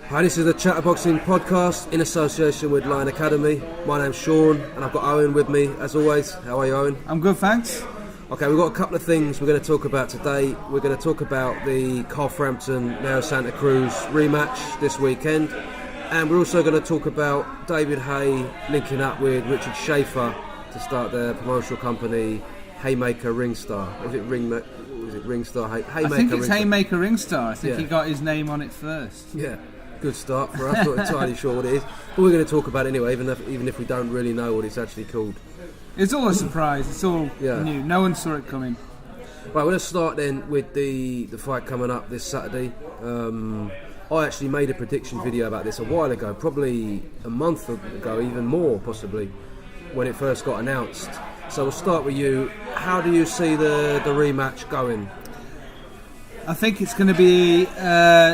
Hi, this is the Chatterboxing podcast in association with Lion Academy. My name's Sean and I've got Owen with me as always. How are you, Owen? I'm good, thanks. Okay, we've got a couple of things we're going to talk about today. We're going to talk about the Frampton now Santa Cruz rematch this weekend, and we're also going to talk about David Haye linking up with Richard Schaefer to start their promotional company Haymaker Ringstar. Is it Ringstar? Haymaker. I think it's Ringstar. Haymaker Ringstar. I think he got his name on it first. Yeah. Good start for us. Not entirely sure what it is, but we're going to talk about it anyway, even if we don't really know what it's actually called. It's all a surprise. It's all new. No one saw it coming. Right, we're going to start then with the fight coming up this Saturday. I actually made a prediction video about this a while ago, probably a month ago, even more possibly, when it first got announced. So we'll start with you. How do you see the rematch going? I think it's going to be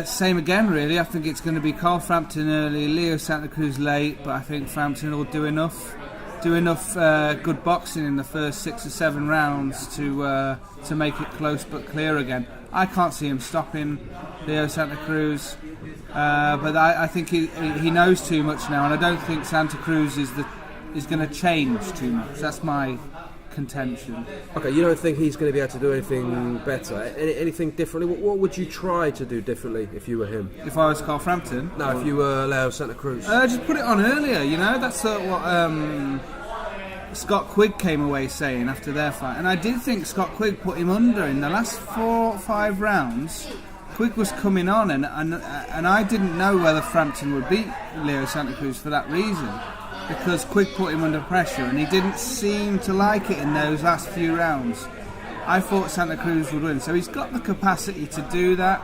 same again, really. I think it's going to be Frampton early, Leo Santa Cruz late, but I think Frampton will do enough good boxing in the first 6 or 7 rounds to make it close but clear again. I can't see him stopping Leo Santa Cruz, but I think he knows too much now, and I don't think Santa Cruz is going to change too much. That's my contention. Okay, you don't think he's going to be able to do anything better? Anything differently? What would you try to do differently if you were him? If I was Frampton? No, if you were Leo Santa Cruz. Just put it on earlier, you know? That's what Scott Quigg came away saying after their fight. And I did think Scott Quigg put him under in the last 4 or 5 rounds. Quigg was coming on, and I didn't know whether Frampton would beat Leo Santa Cruz for that reason, because Quigg put him under pressure and he didn't seem to like it in those last few rounds. I thought Santa Cruz would win, so he's got the capacity to do that.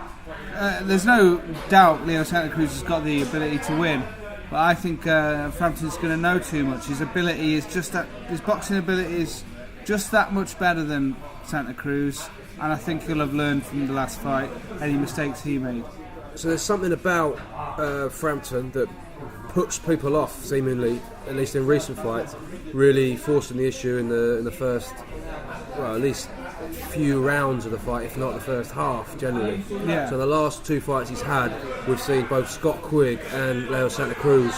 There's no doubt Leo Santa Cruz has got the ability to win, but I think Frampton's going to know too much. His boxing ability is just that much better than Santa Cruz, and I think he'll have learned from the last fight any mistakes he made. So there's something about Frampton that puts people off, seemingly, at least in recent fights, really forcing the issue in the first, well, at least few rounds of the fight, if not the first half, generally. Yeah. So the last 2 fights he's had, we've seen both Scott Quigg and Leo Santa Cruz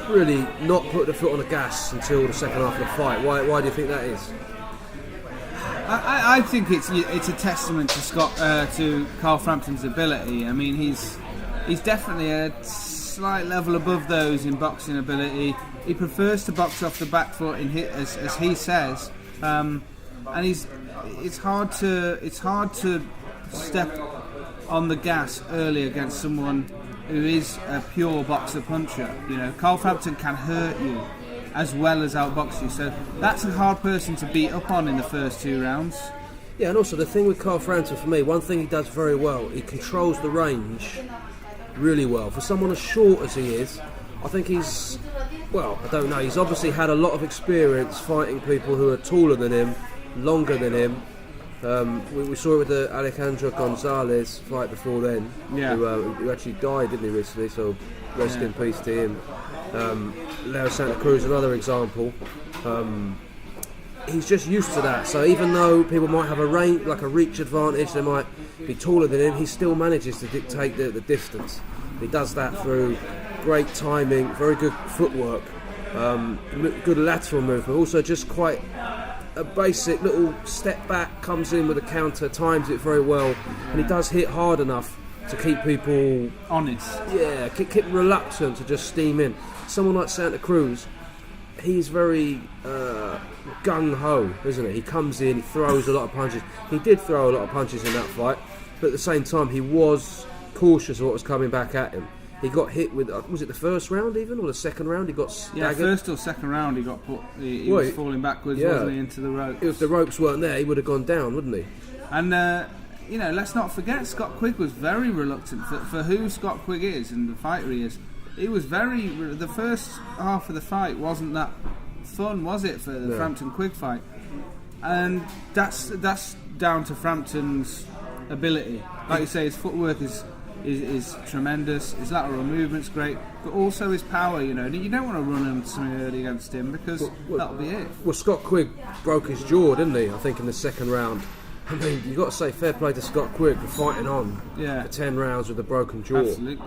really not put the foot on the gas until the second half of the fight. Why do you think that is? I think it's a testament to Carl Frampton's ability. I mean, he's definitely a slight level above those in boxing ability. He prefers to box off the back foot as he says, and it's hard to step on the gas early against someone who is a pure boxer puncher. You know, Carl Frampton can hurt you as well as outbox you, so that's a hard person to beat up on in the first 2 rounds. Yeah, and also the thing with Carl Frampton, for me, one thing he does very well, he controls the range really well. For someone as short as he is, I think he's obviously had a lot of experience fighting people who are taller than him, longer than him. We saw it with the Alejandro Gonzalez fight before then, who actually died, didn't he, recently, so rest in peace to him. Leo Santa Cruz, another example. He's just used to that, so even though people might have a reach advantage, they might be taller than him, he still manages to dictate the distance. He does that through great timing, very good footwork, good lateral movement, also just quite a basic little step back, comes in with a counter, times it very well, and he does hit hard enough to keep people honest. Yeah, keep reluctant to just steam in. Someone like Santa Cruz, he's very gung-ho, isn't he? He comes in, he throws a lot of punches. He did throw a lot of punches in that fight, but at the same time he was cautious of what was coming back at him. He got hit with, was it the first round even, or the second round? He got staggered? Yeah, first or second round he got put, he was falling backwards, wasn't he, into the ropes. If the ropes weren't there, he would have gone down, wouldn't he? And, let's not forget, Scott Quigg was very reluctant for who Scott Quigg is and the fighter he is. He was the first half of the fight wasn't that fun, was it, for the Frampton Quigg fight? And that's down to Frampton's ability. Like you say, his footwork is tremendous, his lateral movement's great, but also his power, you know. You don't want to run him something early against him, because that'll be it. Well, Scott Quigg broke his jaw, didn't he, I think, in the second round. I mean, you've got to say fair play to Scott Quigg for fighting on for 10 rounds with a broken jaw. Absolutely.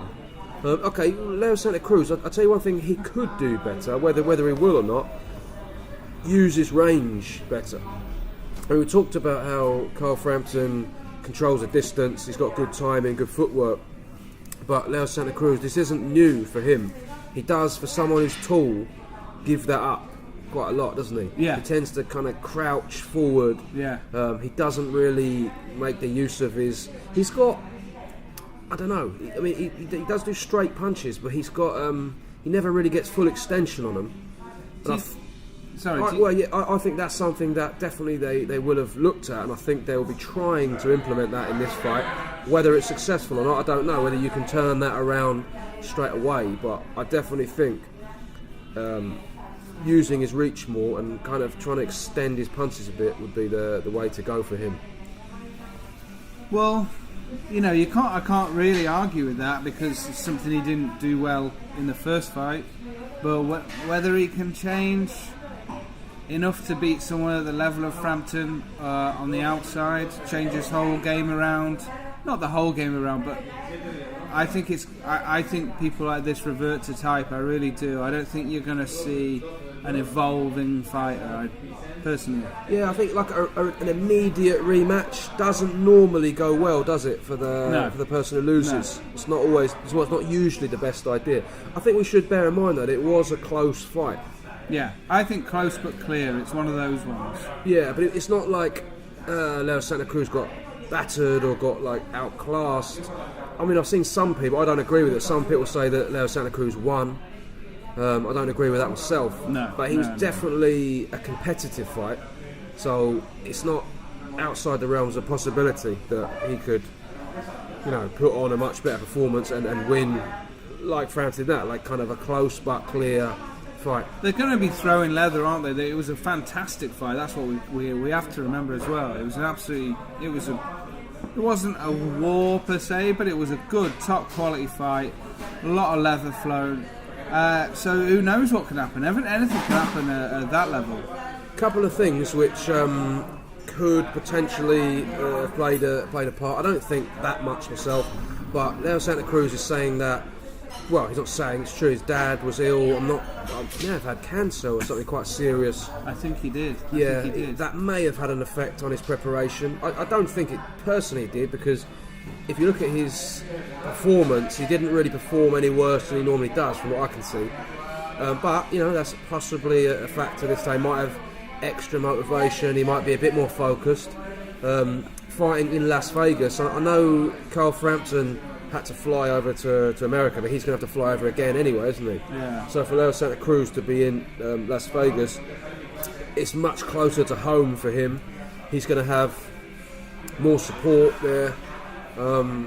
Okay, Leo Santa Cruz. I'll tell you one thing he could do better, whether he will or not. Use his range better. And we talked about how Carl Frampton controls the distance. He's got good timing, good footwork. But Leo Santa Cruz, this isn't new for him. He does, for someone who's tall, give that up quite a lot, doesn't he? Yeah. He tends to kind of crouch forward. Yeah. He doesn't really make the use of his. He's got. I don't know. I mean, he does do straight punches, but he's got. He never really gets full extension on them. I think that's something that definitely they will have looked at, and I think they will be trying to implement that in this fight. Whether it's successful or not, I don't know. Whether you can turn that around straight away, but I definitely think using his reach more and kind of trying to extend his punches a bit would be the way to go for him. Well, I can't really argue with that because it's something he didn't do well in the first fight. But whether he can change enough to beat someone at the level of Frampton on the outside, change his whole game around, not the whole game around, but I think people like this revert to type. I really do. I don't think you're going to see an evolving fighter, personally. Yeah, I think like an immediate rematch doesn't normally go well, does it, for the person who loses? No. It's not always. It's not usually the best idea. I think we should bear in mind that it was a close fight. Yeah, I think close but clear. It's one of those ones. Yeah, but it's not like Leo Santa Cruz got battered or got like outclassed. I mean, I've seen some people. I don't agree with it. Some people say that Leo Santa Cruz won. I don't agree with that myself. No, but he was definitely a competitive fight, so it's not outside the realms of possibility that he could, put on a much better performance and win like Frampton did that, like kind of a close but clear fight. They're going to be throwing leather, aren't they? It was a fantastic fight. That's what we have to remember as well. It was it wasn't a war per se, but it was a good top quality fight. A lot of leather flown. So who knows what can happen? Anything can happen at that level. A couple of things which could potentially have played a part. I don't think that much myself, but Leo Santa Cruz is saying that. Well, he's not saying, it's true. His dad was ill. I may have had cancer or something quite serious. I think he did. That may have had an effect on his preparation. I don't think it personally did, because if you look at his performance, he didn't really perform any worse than he normally does, from what I can see. But that's possibly a factor this time. He might have extra motivation. He might be a bit more focused. Fighting in Las Vegas, I know Carl Frampton had to fly over to America, but he's going to have to fly over again anyway, isn't he? Yeah. So for Leo Santa Cruz to be in Las Vegas, it's much closer to home for him. He's going to have more support there.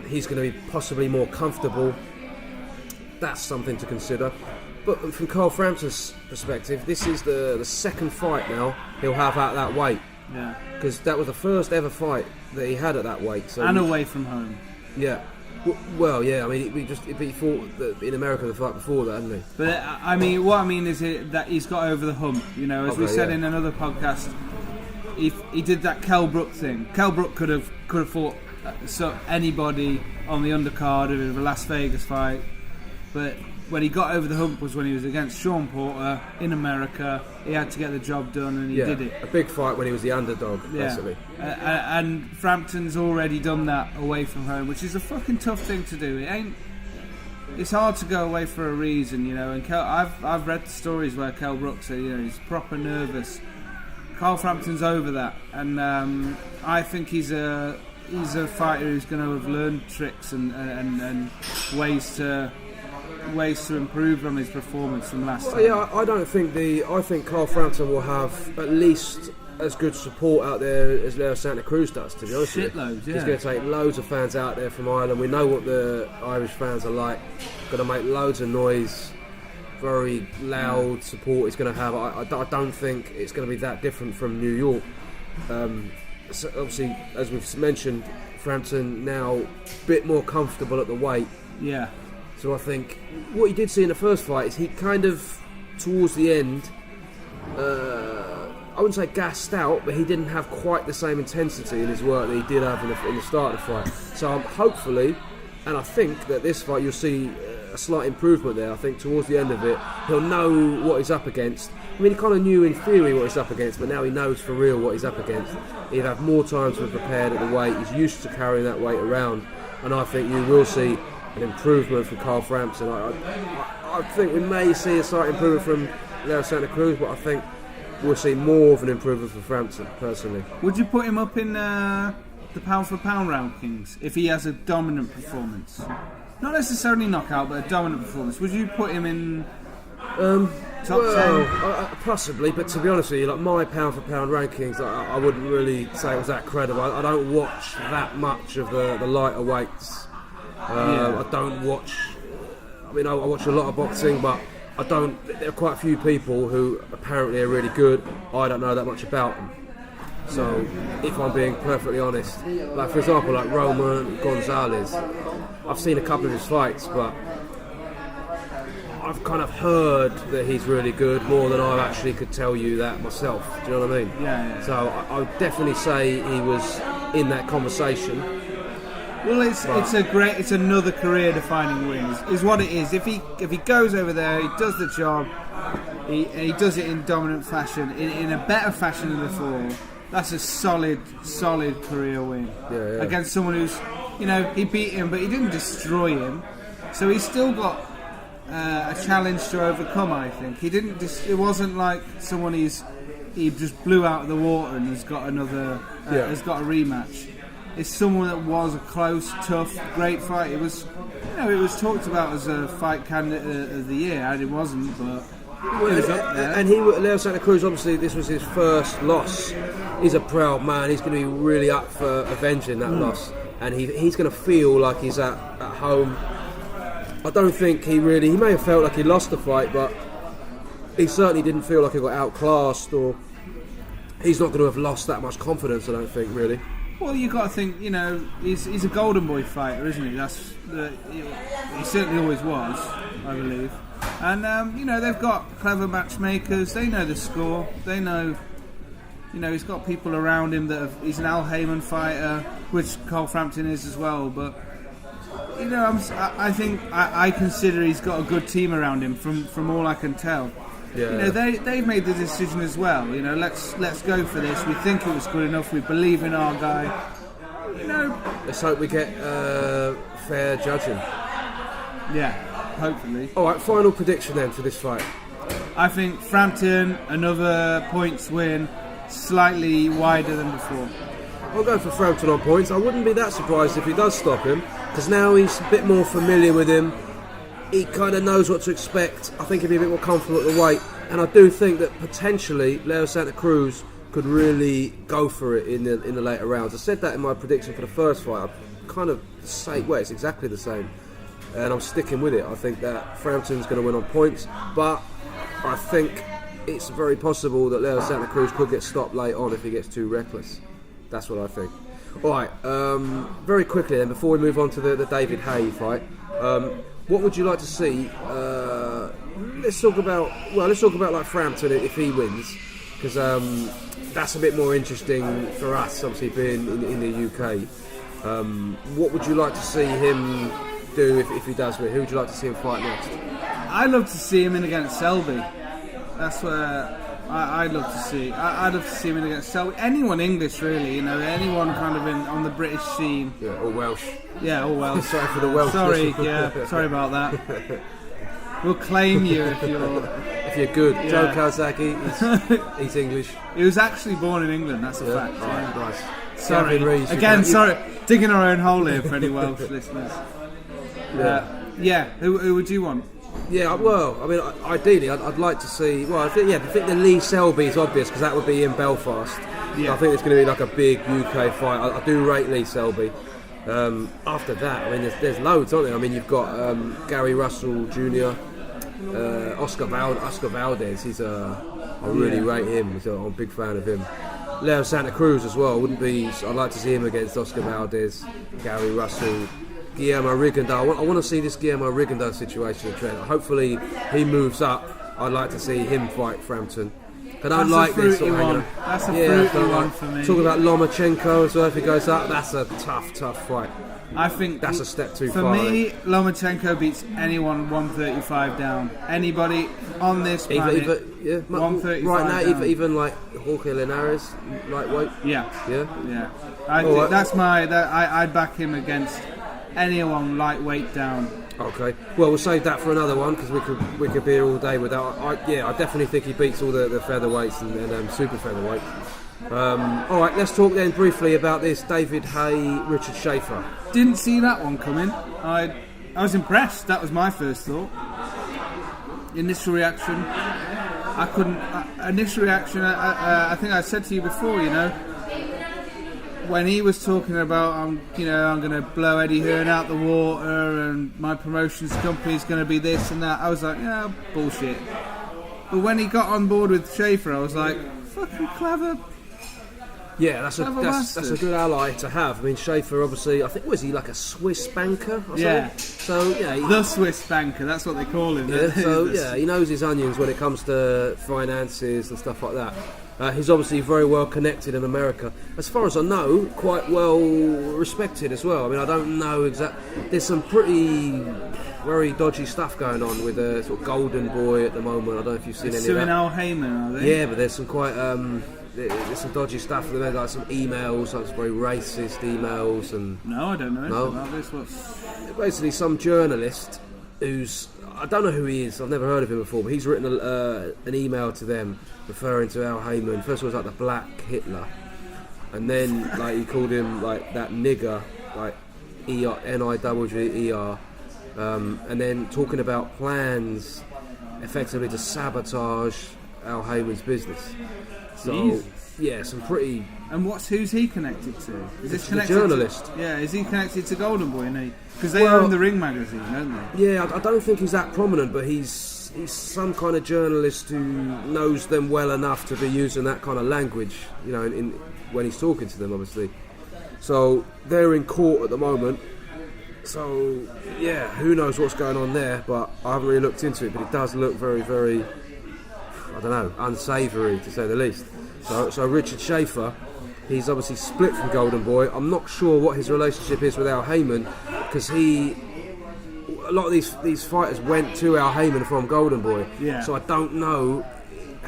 He's going to be possibly more comfortable. That's something to consider. But from Carl Frampton's perspective, this is the second fight now he'll have at that weight. Yeah. Because that was the first ever fight that he had at that weight. So and away from home. Yeah. Well, yeah. I mean, he fought in America the fight before that, hadn't he? But what I mean is that he's got over the hump. As we said in another podcast, he did that Kell Brook thing. Kell Brook could have fought anybody on the undercard of a Las Vegas fight, but when he got over the hump was when he was against Sean Porter in America. He had to get the job done, and he did it. A big fight when he was the underdog, basically. And Frampton's already done that away from home, which is a fucking tough thing to do. It's hard to go away for a reason, And I've read stories where Kell Brook said, he's proper nervous. Carl Frampton's over that, and I think he's a fighter who's going to have learned tricks and ways to improve on his performance from last time. Yeah, I think Carl Frampton will have at least as good support out there as Leo Santa Cruz does, to be honest with you. Shitloads, yeah. He's going to take loads of fans out there from Ireland. We know what the Irish fans are like. Going to make loads of noise, very loud support he's going to have. I don't think it's going to be that different from New York. So obviously, as we've mentioned, Frampton now a bit more comfortable at the weight. Yeah. So I think what you did see in the first fight is he kind of, towards the end, I wouldn't say gassed out, but he didn't have quite the same intensity in his work that he did have in the start of the fight. So hopefully, and I think that this fight you'll see a slight improvement there. I think towards the end of it, he'll know what he's up against. I mean, he kind of knew in theory what he's up against, but now he knows for real what he's up against. He'll have more time to be prepared at the weight. He's used to carrying that weight around, and I think you will see an improvement from Carl Frampton. I think we may see a slight improvement from Leo Santa Cruz, but I think we'll see more of an improvement from Frampton, personally. Would you put him up in the pound for pound rankings if he has a dominant performance? Not necessarily knockout, but a dominant performance. Would you put him in top 10? Possibly, but to be honest with you, like my pound for pound rankings, I wouldn't really say it was that credible. I don't watch that much of the lighter weights. I don't watch. I mean, I watch a lot of boxing, but I don't. There are quite a few people who apparently are really good. I don't know that much about them. So, if I'm being perfectly honest, like for example, like Roman Gonzalez, I've seen a couple of his fights, but I've kind of heard that he's really good more than I actually could tell you that myself. Do you know what I mean? Yeah. So I would definitely say he was in that conversation. Well, it's another career-defining win. Is what it is. If he goes over there, he does the job, he does it in dominant fashion, in a better fashion than before. That's a solid career win against someone who's, he beat him, but he didn't destroy him. So he's still got a challenge to overcome. I think he didn't. It wasn't like someone he just blew out of the water and has got has got a rematch. It's someone that was a close, tough, great fight. It was, it was talked about as a fight candidate of the year, and it wasn't, but it was up there. And Leo Santa Cruz, obviously, this was his first loss. He's a proud man. He's going to be really up for avenging that loss, and he's going to feel like he's at home. I don't think he may have felt like he lost the fight, but he certainly didn't feel like he got outclassed, or he's not going to have lost that much confidence, I don't think, really. Well, you got to think, he's a golden boy fighter, isn't he? He certainly always was, I believe. And they've got clever matchmakers. They know the score. They know, he's got people around him he's an Al Heyman fighter, which Carl Frampton is as well. But I consider he's got a good team around him from all I can tell. Yeah. They've made the decision as well. Let's go for this. We think it was good enough. We believe in our guy. Let's hope we get fair judging. Yeah, hopefully. All right, final prediction then for this fight. I think Frampton, another points win, slightly wider than before. I'll go for Frampton on points. I wouldn't be that surprised if he does stop him, because now he's a bit more familiar with him. He kind of knows what to expect. I think he'll be a bit more comfortable at the weight, and I do think that potentially Leo Santa Cruz could really go for it in the later rounds. I said that in my prediction for the first fight. I kind of say, it's exactly the same, and I'm sticking with it. I think that Frampton's going to win on points, but I think it's very possible that Leo Santa Cruz could get stopped late on if he gets too reckless. That's what I think. All right, very quickly then, before we move on to the David Haye fight. What would you like to see? Let's talk about like Frampton if he wins, because that's a bit more interesting for us, obviously being in the UK. What would you like to see him do if he does win? Who would you like to see him fight next? I'd love to see him in against Selby. That's where I'd love to see. I'd love to see him in against Selby. Anyone English, really. Anyone kind of on the British scene. Yeah, or Welsh. Yeah, all Welsh. Sorry for the Welsh. Sorry about that. We'll claim you if you're good. Yeah. Joe Kawasaki, he's English. He was actually born in England. That's a fact. Right, nice. Sorry. Again, sorry. Digging our own hole here for any Welsh listeners. Who would you want? Yeah, well, I mean, ideally, I'd like to see. Well, I think the Lee Selby is obvious because that would be in Belfast. Yeah. I think it's going to be like a big UK fight. I do rate Lee Selby. After that, I mean, there's loads, aren't there? I mean, you've got Gary Russell Jr., Oscar Valdez. I really rate him. So I'm a big fan of him. Leo Santa Cruz as well. I'd like to see him against Oscar Valdez, Gary Russell. Guillermo Rigondeaux. I want to see this Guillermo Rigondeaux situation in trend. Hopefully he moves up. I'd like to see him fight Frampton. They don't That's like a fruity this sort of one. hanging around. That's a Yeah, fruity one for me. Talking about Lomachenko as well, if he goes up, that's a tough fight. I think That's a step too for far. For me, Lomachenko beats anyone 135 down. Anybody on this planet, 135 right now, down. even like Jorge Linares, lightweight. Yeah. I'd I'd back him against anyone lightweight down. Okay, well we'll save that for another one because we could be here all day with that. I definitely think he beats all the featherweights and super featherweights. All right, let's talk then briefly about this David Haye, Richard Schaefer. Didn't see that one coming. I was impressed. That was my first thought. Initial reaction, I couldn't. Initial reaction, I think I said to you before. You know, when he was talking about I'm going to blow Eddie Hearn out the water and my promotions company is going to be this and that, I was like, yeah, bullshit. But when he got on board with Schaefer, I was like, fucking clever. Yeah, that's a good ally to have. I mean, Schaefer obviously, I think, was he like a Swiss banker or yeah. something? So yeah, the Swiss banker, that's what they call him. Yeah, so yeah, he knows his onions when it comes to finances and stuff like that. He's obviously very well connected in America. As far as I know, quite well respected as well. I mean, I don't know exactly. There's some very dodgy stuff going on with a sort of golden boy at the moment. I don't know if you've seen any of that. Al Heyman, are they? Yeah, but there's some quite there's some dodgy stuff. There's like some emails, like some very racist emails, and no, I don't know anything about this. What's basically some journalist who's, I don't know who he is, I've never heard of him before, but he's written an email to them referring to Al Heyman. First of all, it was like the Black Hitler, and then like he called him like that nigger, like Niwger, and then talking about plans effectively to sabotage Al Heyman's business. So Jesus. yeah, some pretty. And who's he connected to? Is this The connected journalist. Is he connected to Golden Boy? Because they Well, own the Ring magazine, don't they? Yeah, I don't think he's that prominent, but he's some kind of journalist who knows them well enough to be using that kind of language, you know, when he's talking to them, obviously. So they're in court at the moment. So yeah, who knows what's going on there? But I haven't really looked into it. But it does look very, very, I don't know, unsavoury to say the least. So Richard Schaefer, he's obviously split from Golden Boy. I'm not sure what his relationship is with Al Heyman, because a lot of these fighters went to Al Heyman from Golden Boy. Yeah. So I don't know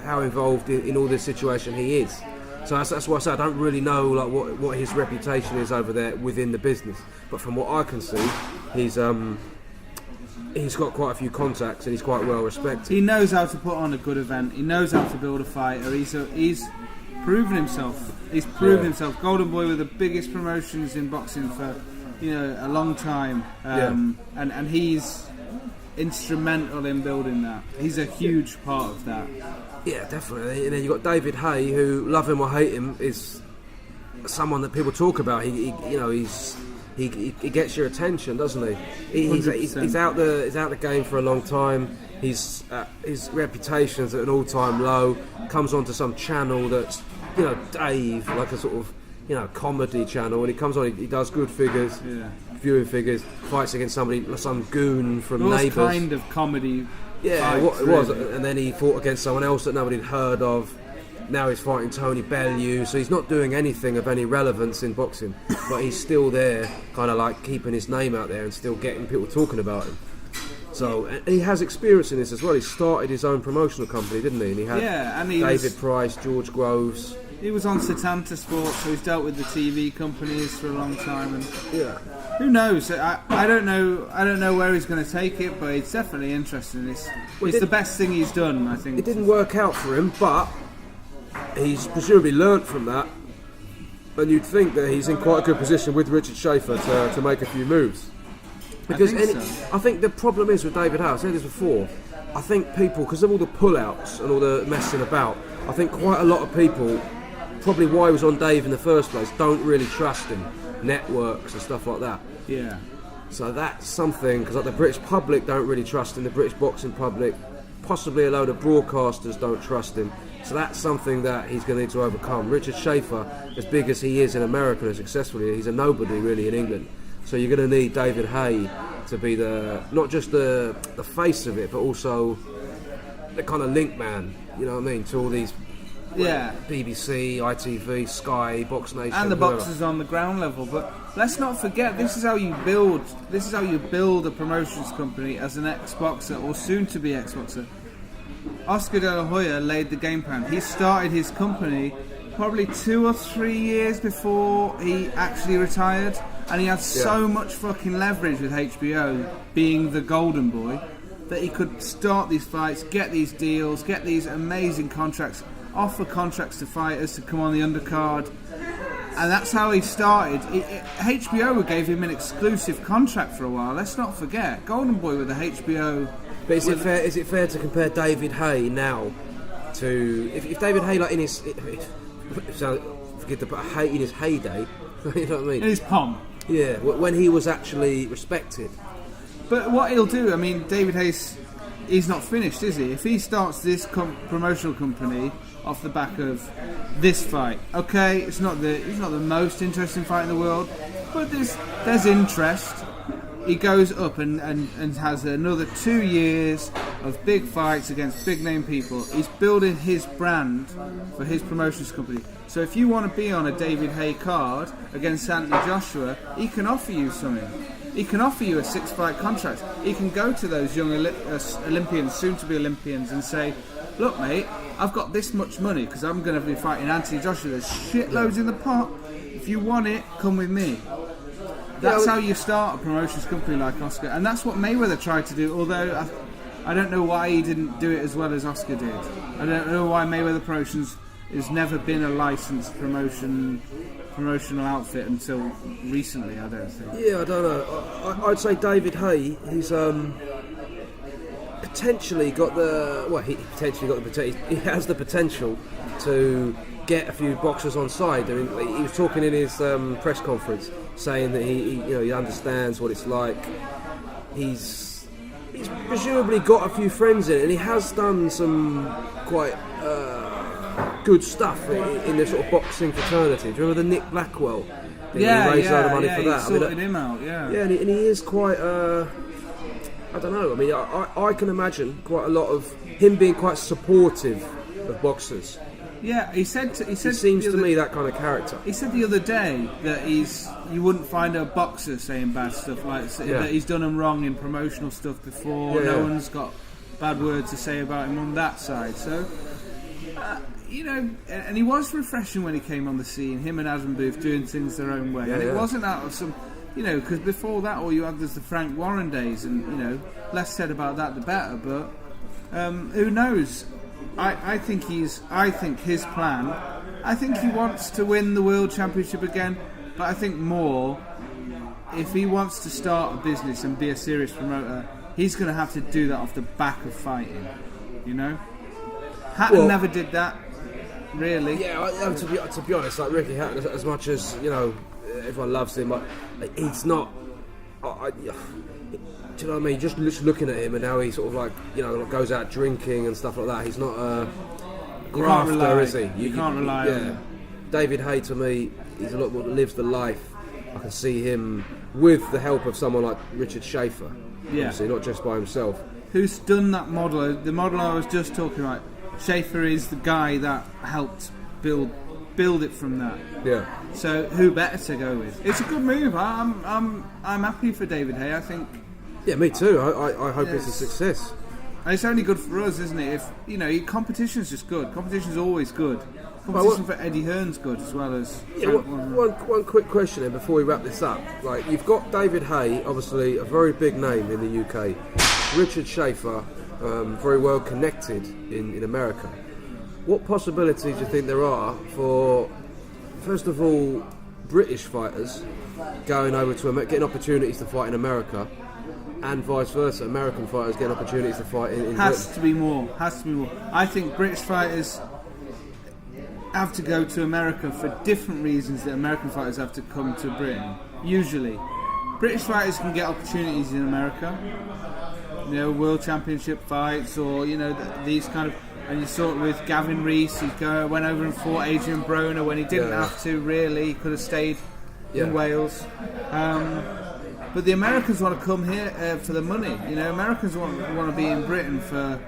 how involved in all this situation he is. So that's why I say I don't really know like what his reputation is over there within the business. But from what I can see, he's got quite a few contacts and he's quite well respected. He knows how to put on a good event. He knows how to build a fighter. He's proven himself. He's proven himself. Golden Boy with the biggest promotions in boxing for a long time, and he's instrumental in building that. He's a huge part of that. Yeah, definitely. And then you've got David Haye, who, love him or hate him, is someone that people talk about. He gets your attention, doesn't he? He's out the game for a long time. His reputation's at an all-time low. Comes onto some channel that's, Dave, like a sort of, comedy channel, and he comes on. He does good figures, viewing figures. Fights against some goon from Neighbours. Kind of comedy. Yeah, it was, and then he fought against someone else that nobody'd heard of. Now he's fighting Tony Bellew, so he's not doing anything of any relevance in boxing, but he's still there, kind of like keeping his name out there and still getting people talking about him. So, and he has experience in this as well. He started his own promotional company, didn't he? And he had David Price, George Groves. He was on Setanta Sports, so he's dealt with the TV companies for a long time. And who knows? I don't know where he's going to take it, but it's definitely interesting. It's the best thing he's done, I think. It didn't work out for him, but he's presumably learnt from that, and you'd think that he's in quite a good position with Richard Schaefer to make a few moves. Because I think the problem is with David Haye, I said this before, I think people, because of all the pull-outs and all the messing about, I think quite a lot of people, probably why he was on Dave in the first place, don't really trust him. Networks and stuff like that. Yeah. So that's something, because like the British public don't really trust him, the British boxing public, possibly a load of broadcasters don't trust him. So that's something that he's going to need to overcome. Richard Schaefer, as big as he is in America and successfully, he's a nobody really in England. So you're going to need David Haye to be not just the face of it, but also the kind of link man, you know what I mean, to all these Yeah. BBC, ITV, Sky, Box Nation, and the whoever. boxers on the ground level. But let's not forget, this is how you build a promotions company as an ex-boxer or soon-to-be ex-boxer. Oscar De La Hoya laid the game plan. He started his company probably 2 or 3 years before he actually retired, and he had so much fucking leverage with HBO being the golden boy that he could start these fights, get these deals, get these amazing contracts, offer contracts to fighters to come on the undercard, and that's how he started. HBO gave him an exclusive contract for a while. Let's not forget, golden boy with the HBO. But is it fair to compare David Haye now to if David Haye, like in his forget to put Haye in his heyday, you know what I mean? In his pomp. Yeah, when he was actually respected. But what he'll do, I mean, David Hayes, he's not finished, is he? If he starts this promotional company off the back of this fight, okay, it's not the most interesting fight in the world, but there's interest. He goes up and has another 2 years of big fights against big name people. He's building his brand for his promotions company. So if you want to be on a David Haye card against Anthony Joshua, he can offer you something. He can offer you a 6-fight contract. He can go to those young Olympians, soon-to-be Olympians, and say, look, mate, I've got this much money because I'm going to be fighting Anthony Joshua. There's shitloads in the pot. If you want it, come with me. That's how you start a promotions company like Oscar. And that's what Mayweather tried to do, although I don't know why he didn't do it as well as Oscar did. I don't know why Mayweather Promotions has never been a licensed promotional outfit until recently, I don't think. Yeah, I don't know. I'd say David Haye, he's potentially got the... Well, he has the potential to get a few boxers on side. I mean, he was talking in his press conference, saying that he understands what it's like. He's presumably got a few friends in it, and he has done some quite good stuff in the sort of boxing fraternity. Do you remember the Nick Blackwell? He raised a load of money for that. He sorted him out, yeah. Yeah, and he is quite... I don't know. I mean, I can imagine quite a lot of him being quite supportive of boxers. Yeah, he said. He seems to me that kind of character. He said the other day that you wouldn't find a boxer saying bad stuff, like that he's done him wrong in promotional stuff before. No one's got bad words to say about him on that side. So, and he was refreshing when he came on the scene. Him and Adam Booth doing things their own way, and it wasn't out of some. Because before that, all you had was the Frank Warren days, and less said about that, the better. But who knows? I think his plan. I think he wants to win the World Championship again, but I think more, if he wants to start a business and be a serious promoter, he's going to have to do that off the back of fighting. Hatton never did that, really. Yeah, to be honest, like Ricky Hatton, as much as everyone loves him, he's not. Do you know what I mean? Just looking at him and how he sort of goes out drinking and stuff like that. He's not a grafter, is he? You can't rely on him. David Haye, to me, he's a lot more lives the life. I can see him with the help of someone like Richard Schaefer. Yeah. Obviously, not just by himself. Who's done that model? The model I was just talking about. Schaefer is the guy that helped build it from that. Yeah. So who better to go with? It's a good move. I'm happy for David Haye. I think. Yeah, me too. I hope it's a success. And it's only good for us, isn't it? If competition's just good. Competition's always good. Competition for Eddie Hearn's good as well as. Yeah, one quick question then before we wrap this up. Like, you've got David Haye, obviously a very big name in the UK. Richard Schaefer, very well connected in America. What possibilities do you think there are for, first of all, British fighters going over to getting opportunities to fight in America? And vice versa, American fighters getting opportunities to fight in Britain. Has to be more. I think British fighters have to go to America for different reasons that American fighters have to come to Britain. Usually, British fighters can get opportunities in America. World Championship fights, or these kind of. And you saw it with Gavin Rees. He went over and fought Adrian Broner when he didn't have to. Really, he could have stayed in Wales. But the Americans want to come here for the money. Americans want to be in Britain for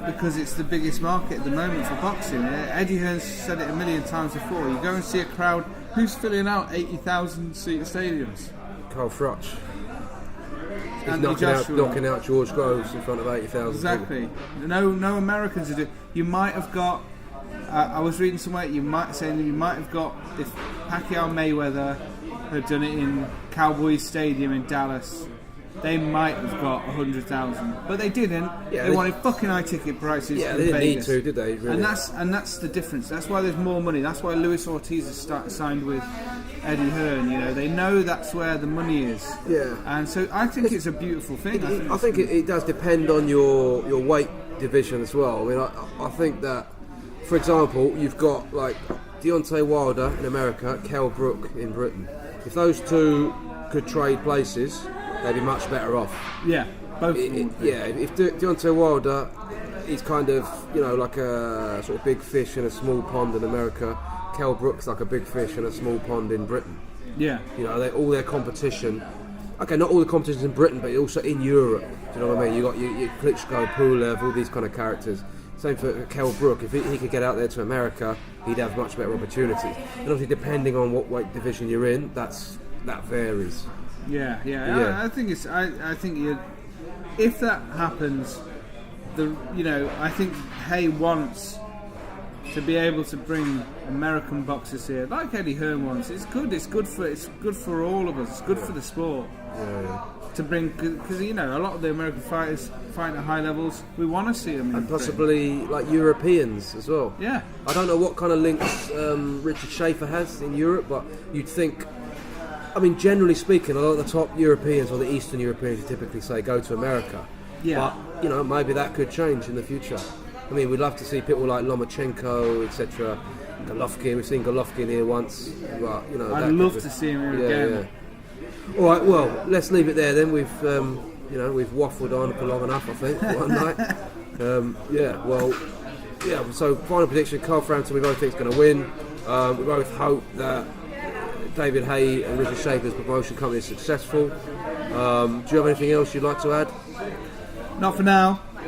because it's the biggest market at the moment for boxing. Eddie Hearn's said it a million times before. You go and see a crowd who's filling out 80,000 seat stadiums. Carl Froch. He's Anthony knocking out George Groves in front of 80,000 Exactly. No Americans are doing. You might have got. I was reading somewhere. You might have got, if Pacquiao Mayweather had done it in Cowboys Stadium in Dallas, they might have got 100,000, but they didn't. Yeah, they wanted fucking high ticket prices. Yeah, in they didn't Vegas. need to, did they? Really? And that's the difference. That's why there's more money. That's why Luis Ortiz has signed with Eddie Hearn. You know, they know that's where the money is. Yeah. And so I think it's a beautiful thing. I think it does depend on your weight division as well. I mean, I think that, for example, you've got like Deontay Wilder in America, Kell Brook in Britain. If those two could trade places, they'd be much better off. Yeah, both. If Deontay Wilder, he's kind of, you know, like a sort of big fish in a small pond in America. Kell Brook's like a big fish in a small pond in Britain. Yeah. You know, all their competition. Okay, not all the competitions in Britain, but also in Europe. Do you know what I mean? You got your Klitschko, Pulev, all these kind of characters. Same for Kell Brook. If he could get out there to America, he'd have much better opportunities. And obviously, depending on what weight division you're in, that varies. Yeah. I think if that happens, I think Haye wants to be able to bring American boxers here, like Eddie Hearn wants. It's good. It's good for all of us. It's good for the sport. Yeah. To bring, because a lot of the American fighters fight at high levels. We want to see them, and possibly like Europeans as well. Yeah. I don't know what kind of links Richard Schaefer has in Europe, but you'd think. I mean, generally speaking, a lot of the top Europeans or the Eastern Europeans, you typically say go to America. Yeah. But maybe that could change in the future. I mean, we'd love to see people like Lomachenko, etc. Golovkin. We've seen Golovkin here once, but I'd love to see him here again. Yeah. All right, well, let's leave it there then. We've waffled on for long enough, I think, one night. So final prediction: Carl Frampton, we both think is going to win. We both hope that David Haye and Richard Schaefer's promotion company is successful. Do you have anything else you'd like to add? Not for now.